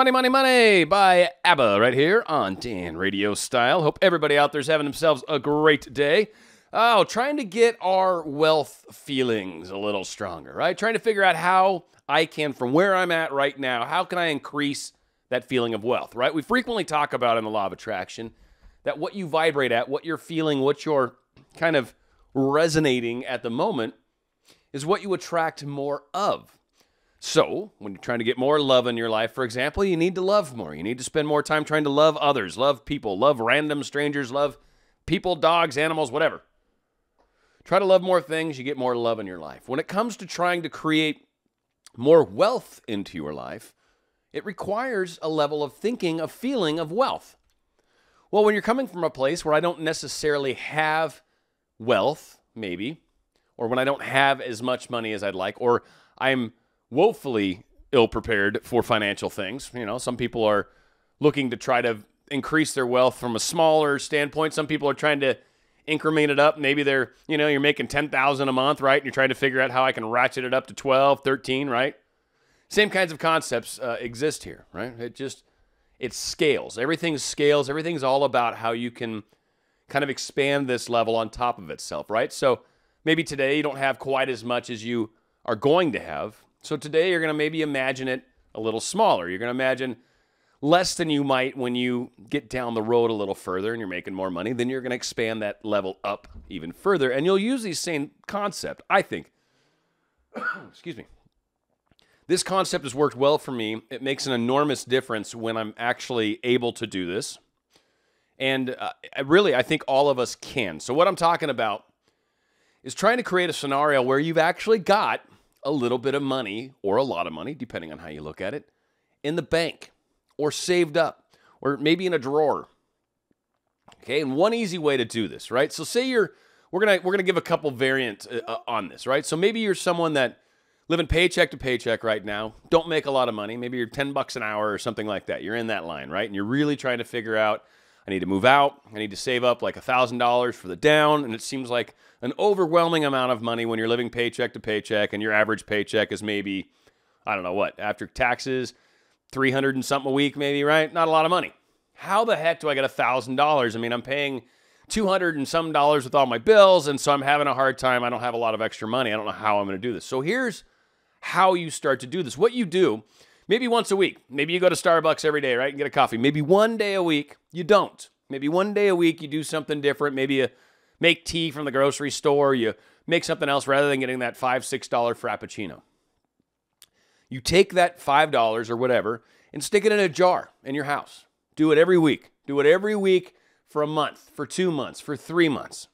Money, Money, Money by ABBA right here on Dan Radio Style. Hope everybody out there's having themselves a great day. Oh, trying to get our wealth feelings a little stronger, right? Trying to figure out how I can, from where I'm at right now, how can I increase that feeling of wealth, right? We frequently talk about in the law of attraction that what you vibrate at, what you're feeling, what you're kind of resonating at the moment is what you attract more of. So, when you're trying to get more love in your life, for example, you need to love more. You need to spend more time trying to love others, love people, love random strangers, love people, dogs, animals, whatever. Try to love more things, you get more love in your life. When it comes to trying to create more wealth into your life, it requires a level of thinking, of feeling of wealth. Well, when you're coming from a place where I don't necessarily have wealth, maybe, or when I don't have as much money as I'd like, or I'm woefully ill-prepared for financial things. You know, some people are looking to try to increase their wealth from a smaller standpoint. Some people are trying to increment it up. Maybe they're, you know, you're making $10,000 a month, right? And you're trying to figure out how I can ratchet it up to 12, 13, right? Same kinds of concepts exist here, right? It scales. Everything scales. Everything's all about how you can kind of expand this level on top of itself, right? So maybe today you don't have quite as much as you are going to have. So today you're going to maybe imagine it a little smaller. You're going to imagine less than you might when you get down the road a little further and you're making more money. Then you're going to expand that level up even further. And you'll use these same concept, I think. Excuse me. This concept has worked well for me. It makes an enormous difference when I'm actually able to do this. And I think all of us can. So what I'm talking about is trying to create a scenario where you've actually got a little bit of money, or a lot of money, depending on how you look at it, in the bank, or saved up, or maybe in a drawer. Okay, and one easy way to do this, right? So say we're gonna give a couple variants on this, right? So maybe you're someone that living paycheck to paycheck right now, don't make a lot of money. Maybe you're $10 an hour or something like that. You're in that line, right? And you're really trying to figure out, I need to move out. I need to save up like $1,000 for the down. And it seems like an overwhelming amount of money when you're living paycheck to paycheck and your average paycheck is maybe, I don't know what, after taxes, 300 and something a week maybe, right? Not a lot of money. How the heck do I get $1,000? I mean, I'm paying 200 and some dollars with all my bills, and so I'm having a hard time. I don't have a lot of extra money. I don't know how I'm going to do this. So here's how you start to do this. What you do, maybe once a week. Maybe you go to Starbucks every day, right, and get a coffee. Maybe one day a week you don't. Maybe one day a week you do something different. Maybe you make tea from the grocery store. You make something else rather than getting that $5, $6 Frappuccino. You take that $5 or whatever and stick it in a jar in your house. Do it every week. Do it every week for a month, for 2 months, for 3 months.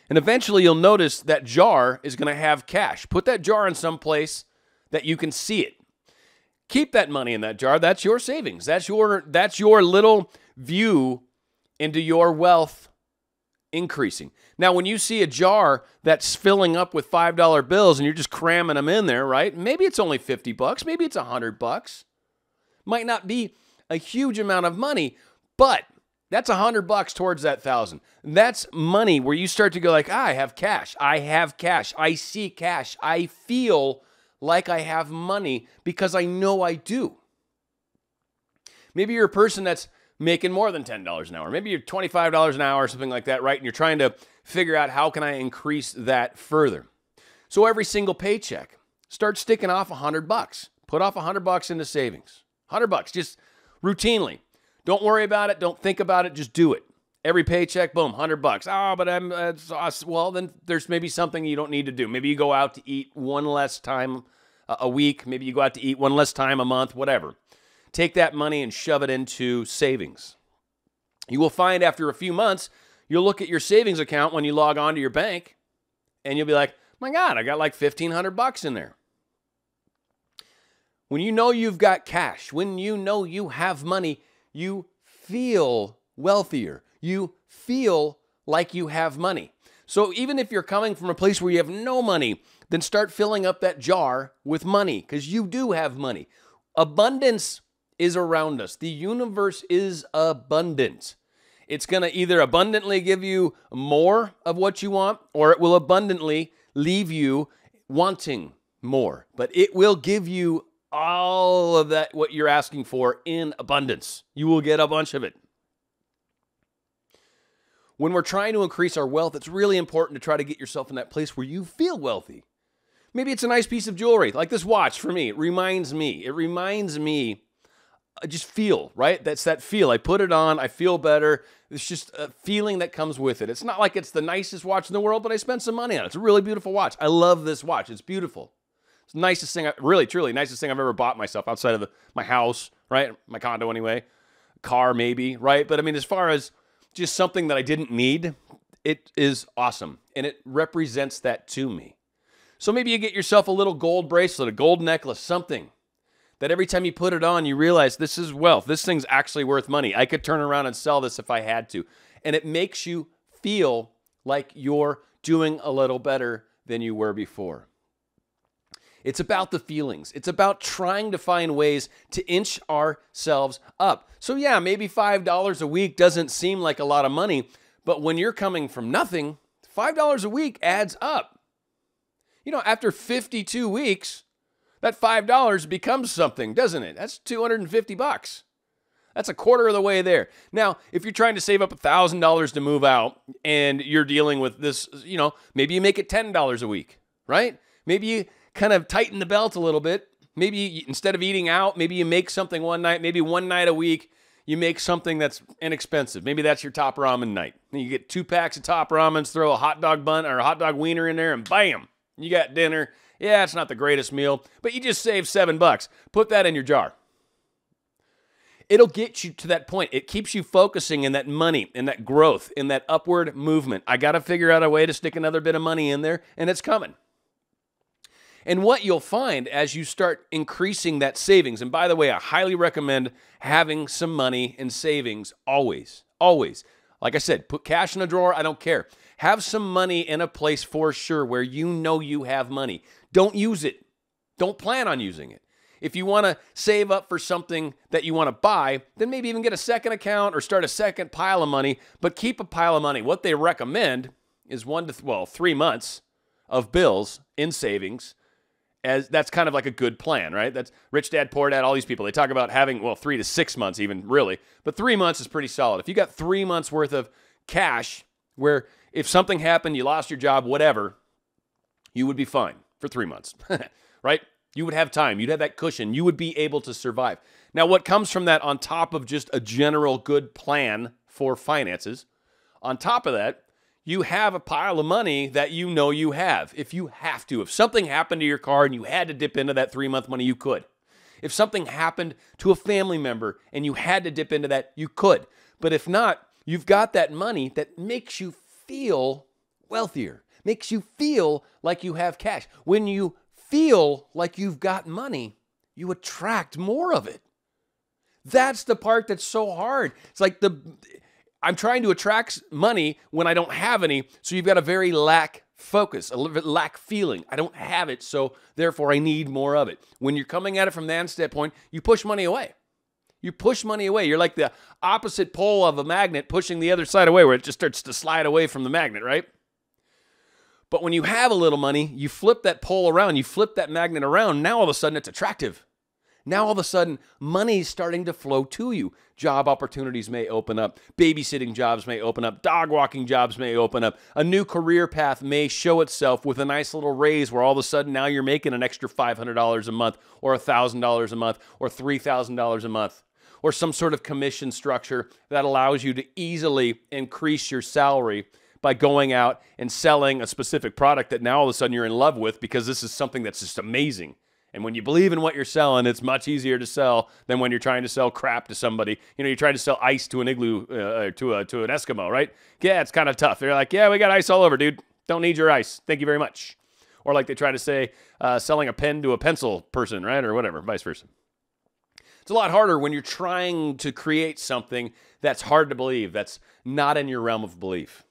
And eventually you'll notice that jar is going to have cash. Put that jar in some place that you can see it. Keep that money in that jar. That's your savings. That's your little view into your wealth increasing. Now, when you see a jar that's filling up with $5 bills and you're just cramming them in there, right? Maybe it's only $50, maybe it's $100. Might not be a huge amount of money, but that's $100 towards that 1,000. That's money where you start to go like, I have cash. I have cash. I see cash. I feel like I have money because I know I do. Maybe you're a person that's making more than $10 an hour. Maybe you're $25 an hour or something like that, right? And you're trying to figure out how can I increase that further. So every single paycheck, start sticking off $100. Put off $100 into savings. $100, just routinely. Don't worry about it. Don't think about it. Just do it. Every paycheck, boom, $100. Oh, but well, then there's maybe something you don't need to do. Maybe you go out to eat one less time a week. Maybe you go out to eat one less time a month, whatever. Take that money and shove it into savings. You will find after a few months, you'll look at your savings account when you log on to your bank, and you'll be like, my God, I got like $1,500 in there. When you know you've got cash, when you know you have money, you feel wealthier. You feel like you have money. So even if you're coming from a place where you have no money, then start filling up that jar with money because you do have money. Abundance is around us. The universe is abundant. It's going to either abundantly give you more of what you want, or it will abundantly leave you wanting more. But it will give you all of that, what you're asking for, in abundance. You will get a bunch of it. When we're trying to increase our wealth, it's really important to try to get yourself in that place where you feel wealthy. Maybe it's a nice piece of jewelry, like this watch for me. It reminds me, I just feel, right? That's that feel. I put it on, I feel better. It's just a feeling that comes with it. It's not like it's the nicest watch in the world, but I spent some money on it. It's a really beautiful watch. I love this watch. It's beautiful. It's the nicest thing, really, truly, nicest thing I've ever bought myself outside of my house, right? My condo anyway. Car maybe, right? But I mean, as far as just something that I didn't need, it is awesome. And it represents that to me. So maybe you get yourself a little gold bracelet, a gold necklace, something that every time you put it on, you realize this is wealth. This thing's actually worth money. I could turn around and sell this if I had to. And it makes you feel like you're doing a little better than you were before. It's about the feelings. It's about trying to find ways to inch ourselves up. So yeah, maybe $5 a week doesn't seem like a lot of money, but when you're coming from nothing, $5 a week adds up. You know, after 52 weeks, that $5 becomes something, doesn't it? That's $250. That's a quarter of the way there. Now, if you're trying to save up $1,000 to move out and you're dealing with this, you know, maybe you make it $10 a week, right? Maybe you kind of tighten the belt a little bit. Maybe you, instead of eating out, maybe you make something one night, maybe one night a week, you make something that's inexpensive. Maybe that's your top ramen night. You get 2 packs of top ramens, throw a hot dog bun or a hot dog wiener in there, and bam, you got dinner. Yeah, it's not the greatest meal, but you just saved $7. Put that in your jar. It'll get you to that point. It keeps you focusing in that money, in that growth, in that upward movement. I got to figure out a way to stick another bit of money in there, and it's coming. And what you'll find as you start increasing that savings, and by the way, I highly recommend having some money in savings always, always. Like I said, put cash in a drawer, I don't care. Have some money in a place for sure where you know you have money. Don't use it. Don't plan on using it. If you want to save up for something that you want to buy, then maybe even get a second account or start a second pile of money, but keep a pile of money. What they recommend is 3 months of bills in savings. As that's kind of like a good plan, right? That's Rich Dad, Poor Dad, all these people. They talk about having, 3 to 6 months even, really. But 3 months is pretty solid. If you got 3 months worth of cash where if something happened, you lost your job, whatever, you would be fine for 3 months, right? You would have time. You'd have that cushion. You would be able to survive. Now, what comes from that on top of just a general good plan for finances, on top of that, you have a pile of money that you know you have. If you have to, if something happened to your car and you had to dip into that 3-month money, you could. If something happened to a family member and you had to dip into that, you could. But if not, you've got that money that makes you feel wealthier, makes you feel like you have cash. When you feel like you've got money, you attract more of it. That's the part that's so hard. It's like I'm trying to attract money when I don't have any, so you've got a very lack focus, a little bit lack feeling. I don't have it, so therefore I need more of it. When you're coming at it from that standpoint, you push money away. You push money away. You're like the opposite pole of a magnet pushing the other side away where it just starts to slide away from the magnet, right? But when you have a little money, you flip that pole around, you flip that magnet around, now all of a sudden it's attractive. Now all of a sudden, money's starting to flow to you. Job opportunities may open up. Babysitting jobs may open up. Dog walking jobs may open up. A new career path may show itself with a nice little raise where all of a sudden now you're making an extra $500 a month or $1,000 a month or $3,000 a month or some sort of commission structure that allows you to easily increase your salary by going out and selling a specific product that now all of a sudden you're in love with because this is something that's just amazing. And when you believe in what you're selling, it's much easier to sell than when you're trying to sell crap to somebody. You know, you're trying to sell ice to an igloo, to an Eskimo, right? Yeah, it's kind of tough. They're like, yeah, we got ice all over, dude. Don't need your ice. Thank you very much. Or like they try to say, selling a pen to a pencil person, right? Or whatever, vice versa. It's a lot harder when you're trying to create something that's hard to believe, that's not in your realm of belief.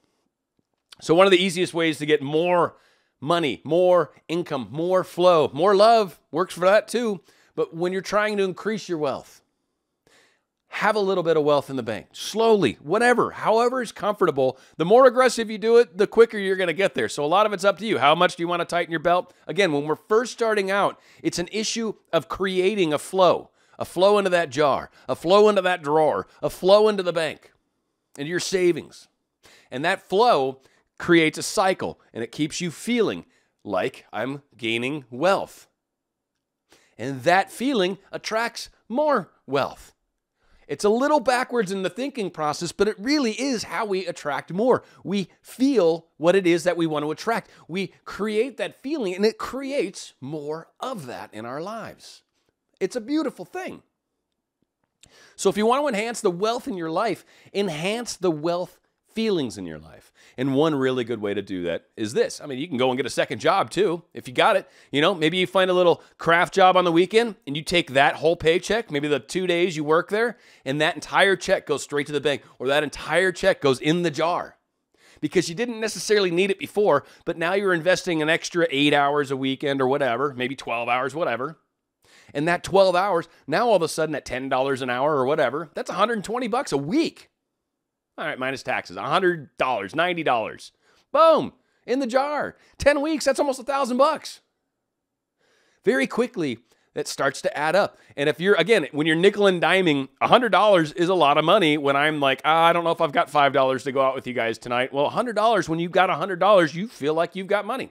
So one of the easiest ways to get more money, more income, more flow, more love works for that too. But when you're trying to increase your wealth, have a little bit of wealth in the bank. Slowly, whatever, however is comfortable. The more aggressive you do it, the quicker you're going to get there. So a lot of it's up to you. How much do you want to tighten your belt? Again, when we're first starting out, it's an issue of creating a flow into that jar, a flow into that drawer, a flow into the bank, into your savings. And that flow creates a cycle, and it keeps you feeling like I'm gaining wealth. And that feeling attracts more wealth. It's a little backwards in the thinking process, but it really is how we attract more. We feel what it is that we want to attract. We create that feeling, and it creates more of that in our lives. It's a beautiful thing. So if you want to enhance the wealth in your life, enhance the wealth feelings in your life. And one really good way to do that is this. I mean, you can go and get a second job too, if you got it. You know, maybe you find a little craft job on the weekend and you take that whole paycheck, maybe the 2 days you work there, and that entire check goes straight to the bank, or that entire check goes in the jar. Because you didn't necessarily need it before, but now you're investing an extra 8 hours a weekend or whatever, maybe 12 hours, whatever. And that 12 hours, now all of a sudden at $10 an hour or whatever, that's $120 a week. All right, minus taxes, $100, $90. Boom, in the jar. 10 weeks, that's almost $1,000. Very quickly, that starts to add up. And if you're, again, when you're nickel and diming, $100 is a lot of money when I'm like, I don't know if I've got $5 to go out with you guys tonight. Well, $100, when you've got $100, you feel like you've got money.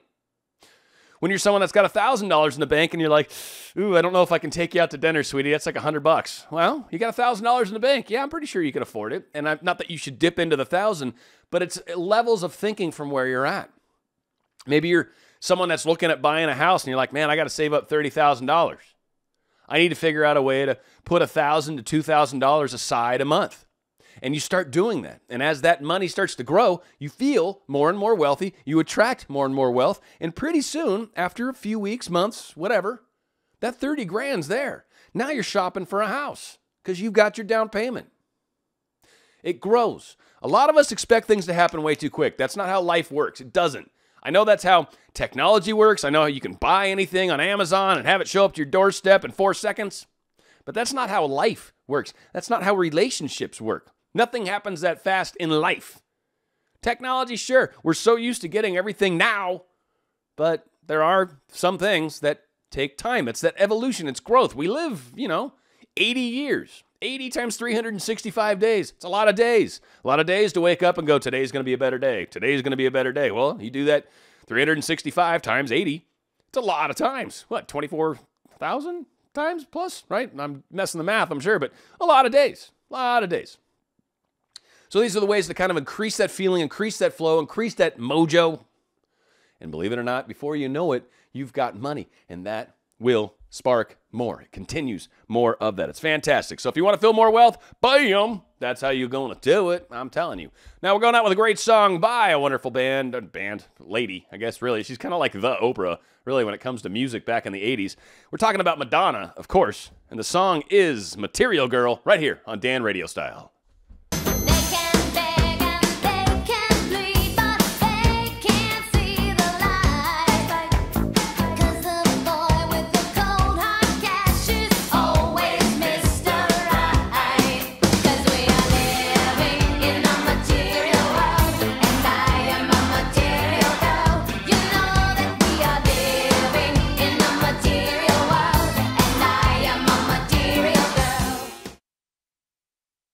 When you're someone that's got $1,000 in the bank and you're like, ooh, I don't know if I can take you out to dinner, sweetie. That's like $100. Well, you got $1,000 in the bank. Yeah, I'm pretty sure you can afford it. And not that you should dip into the 1,000, but it's levels of thinking from where you're at. Maybe you're someone that's looking at buying a house and you're like, man, I got to save up $30,000. I need to figure out a way to put $1,000 to $2,000 aside a month. And you start doing that. And as that money starts to grow, you feel more and more wealthy. You attract more and more wealth. And pretty soon, after a few weeks, months, whatever, that 30 grand's there. Now you're shopping for a house because you've got your down payment. It grows. A lot of us expect things to happen way too quick. That's not how life works. It doesn't. I know that's how technology works. I know how you can buy anything on Amazon and have it show up to your doorstep in 4 seconds. But that's not how life works. That's not how relationships work. Nothing happens that fast in life. Technology, sure, we're so used to getting everything now, but there are some things that take time. It's that evolution, it's growth. We live, 80 years, 80 times 365 days. It's a lot of days. A lot of days to wake up and go, today's going to be a better day. Today's going to be a better day. Well, you do that 365 times 80. It's a lot of times. What, 24,000 times plus, right? I'm messing the math, I'm sure, but a lot of days. A lot of days. So these are the ways to kind of increase that feeling, increase that flow, increase that mojo. And believe it or not, before you know it, you've got money. And that will spark more. It continues more of that. It's fantastic. So if you want to feel more wealth, bam, that's how you're going to do it. I'm telling you. Now we're going out with a great song by a wonderful lady, I guess, really. She's kind of like the Oprah, really, when it comes to music back in the 80s. We're talking about Madonna, of course. And the song is Material Girl right here on Dan Radio Style.